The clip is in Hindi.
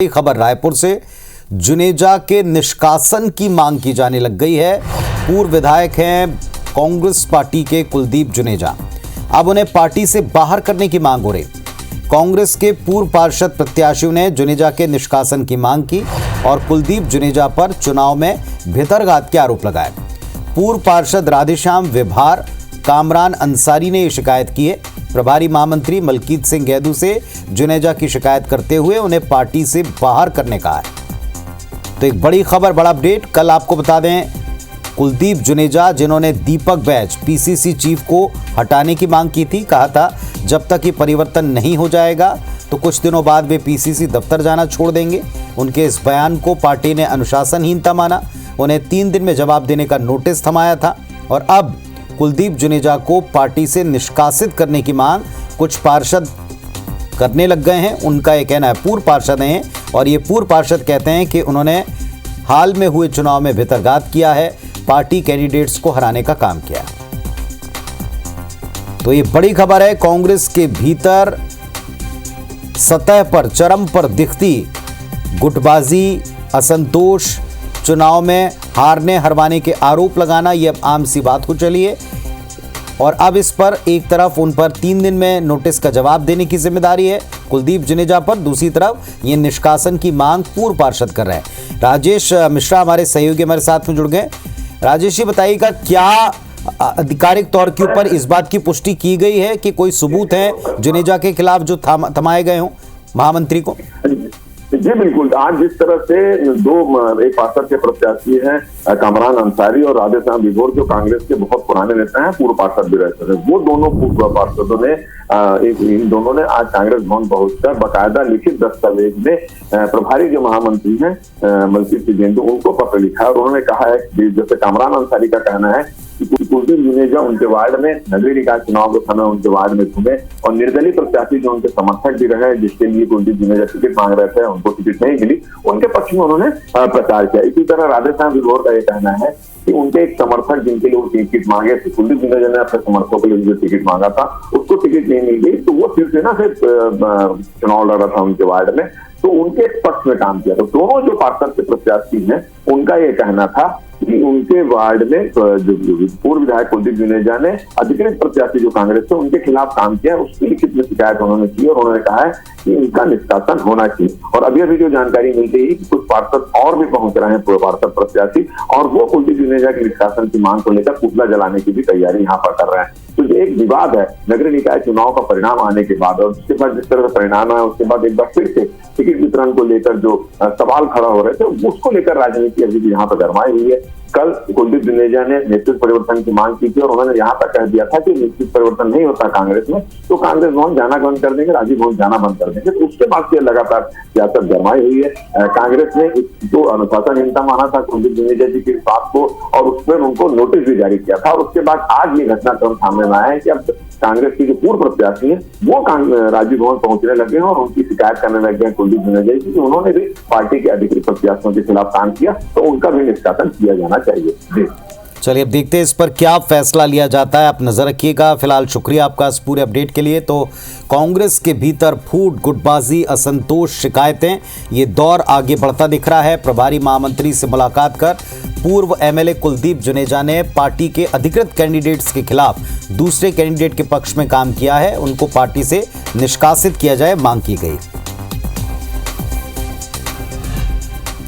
खबर रायपुर से। जुनेजा के निष्कासन की मांग की जाने लग गई है। पूर्व विधायक हैं कांग्रेस पार्टी के कुलदीप जुनेजा, अब उन्हें पार्टी से बाहर करने की मांग हो रही। कांग्रेस के पूर्व पार्षद प्रत्याशियों ने जुनेजा के निष्कासन की मांग की और कुलदीप जुनेजा पर चुनाव में भितरघात के आरोप लगाए। पूर्व पार्षद राधेश्याम विभार कामरान अंसारी ने यह शिकायत की है। प्रभारी महामंत्री मलकीत सिंह गैदू से जुनेजा की शिकायत करते हुए उन्हें पार्टी से बाहर करने कहा है। तो एक बड़ी खबर, बड़ा अपडेट। कल आपको बता दें, कुलदीप जुनेजा जिन्होंने दीपक बैज पीसीसी चीफ को हटाने की मांग की थी, कहा था जब तक ये परिवर्तन नहीं हो जाएगा तो कुछ दिनों बाद वे पीसीसी दफ्तर जाना छोड़ देंगे। उनके इस बयान को पार्टी ने अनुशासनहीनता माना, उन्हें 3 दिन में जवाब देने का नोटिस थमाया था और अब कुलदीप जुनेजा को पार्टी से निष्कासित करने की मांग कुछ पार्षद करने लग गए हैं। उनका ये कहना है, पूर्व पार्षद हैं और ये पूर्व पार्षद कहते हैं कि उन्होंने हाल में हुए चुनाव में भितरघात किया है, पार्टी कैंडिडेट्स को हराने का काम किया है। तो ये बड़ी खबर है। कांग्रेस के भीतर सतह पर चरम पर दिखती गुटबाजी, असंतोष, चुनाव में हारने हरवाने के आरोप लगाना, ये अब आम सी बात हो चली है। और अब इस पर एक तरफ उन पर 3 दिन में नोटिस का जवाब देने की जिम्मेदारी है कुलदीप जुनेजा पर, दूसरी तरफ ये निष्कासन की मांग पूर्व पार्षद कर रहे हैं। राजेश मिश्रा हमारे सहयोगी हमारे साथ में जुड़ गए। राजेश जी, बताइएगा क्या आधिकारिक तौर के ऊपर इस बात की पुष्टि की गई है कि कोई सबूत है जुनेजा के खिलाफ जो थमाए गए हों महामंत्री को? जी बिल्कुल। आज जिस तरह से एक पार्षद के प्रत्याशी हैं कामरान अंसारी और राधेश्याम विभोर, जो कांग्रेस के बहुत पुराने नेता हैं, पूर्व पार्षद भी रहते हैं, वो दोनों पूर्व पार्षदों ने इन दोनों ने आज कांग्रेस भवन पहुंचकर बाकायदा लिखित दस्तावेज में प्रभारी जो महामंत्री हैं मलकीत सिंह गैदू, उनको पत्र लिखा और उन्होंने कहा है, जैसे कामरान अंसारी का कहना है कि कुलदीप जुनेजा उनके वार्ड में नगरीय निकाय चुनाव के समय उनके वार्ड में घूमे और निर्दलीय प्रत्याशी जो उनके समर्थक भी रहे, जिसके लिए कुलदीप जुनेजा टिकट मांग रहे थे, उनको टिकट नहीं मिली, उनके पक्ष में उन्होंने प्रचार किया। इसी तरह राधेश्याम विभोर का यह कहना है कि उनके एक समर्थक जिनके लिए वो टिकट मांगे थे, कुलदीप जुनेजा ने अपने समर्थकों के लिए जो टिकट मांगा था उसको टिकट नहीं मिल गई, तो वो शिवसेना से चुनाव लड़ रहा था उनके वार्ड में, तो उनके पक्ष में काम किया। तो दोनों जो पार्षद के प्रत्याशी हैं उनका ये कहना था कि उनके वार्ड में जो पूर्व विधायक कुलदीप जुनेजा ने अधिकृत प्रत्याशी जो कांग्रेस थे उनके खिलाफ काम किया, उसकी लिखित में शिकायत उन्होंने की और उन्होंने कहा है कि इनका निष्कासन होना चाहिए। और अभी अभी जो जानकारी मिल गई कि कुछ पार्षद और भी पहुंच रहे हैं, पूर्व पार्षद प्रत्याशी, और वो कुलदीप जुनेजा के निष्कासन की मांग को लेकर पुतला जलाने की भी तैयारी यहाँ पर कर रहे हैं। तो ये एक विवाद है नगरीय निकाय चुनाव का परिणाम आने के बाद, और उसके बाद जिस तरह से परिणाम आया उसके बाद एक बार फिर से टिकट वितरण को लेकर जो सवाल खड़ा हो रहे थे उसको लेकर राजनीति अभी भी यहाँ पर गरमाई हुई है। कल कुलदीप जुनेजा ने नेतृत्व परिवर्तन की मांग की थी और उन्होंने यहाँ तक कह दिया था कि नेतृत्व परिवर्तन नहीं होता कांग्रेस में तो कांग्रेस भवन जाना बंद कर देंगे, राजीव भवन जाना बंद कर देंगे। तो उसके बाद से लगातार सियासत गरमाई हुई है। कांग्रेस ने जो अनुशासनहीनता माना था कुलदीप जुनेजा जी की बात को और उस पर उनको नोटिस भी जारी किया था, और उसके बाद आज ये घटनाक्रम सामने आया है कि अब कांग्रेस की जो पूर्व प्रत्याशी है वो राजीव भवन पहुंचने लगे हैं और उनकी शिकायत करने लगे हैं कुलदीप जुनेजा जी कि उन्होंने भी पार्टी के अधिकृत प्रत्याशियों के खिलाफ काम किया, तो उनका भी निष्कासन किया जाना चाहिए। जी चलिए, अब देखते हैं इस पर क्या फैसला लिया जाता है। आप नजर रखिएगा। फिलहाल शुक्रिया आपका इस पूरे अपडेट के लिए। तो कांग्रेस के भीतर फूट, गुटबाजी, असंतोष, शिकायतें, ये दौर आगे बढ़ता दिख रहा है। प्रभारी महामंत्री से मुलाकात कर पूर्व एमएलए कुलदीप जुनेजा ने पार्टी के अधिकृत कैंडिडेट्स के खिलाफ दूसरे कैंडिडेट के पक्ष में काम किया है, उनको पार्टी से निष्कासित किया जाए मांग की गई।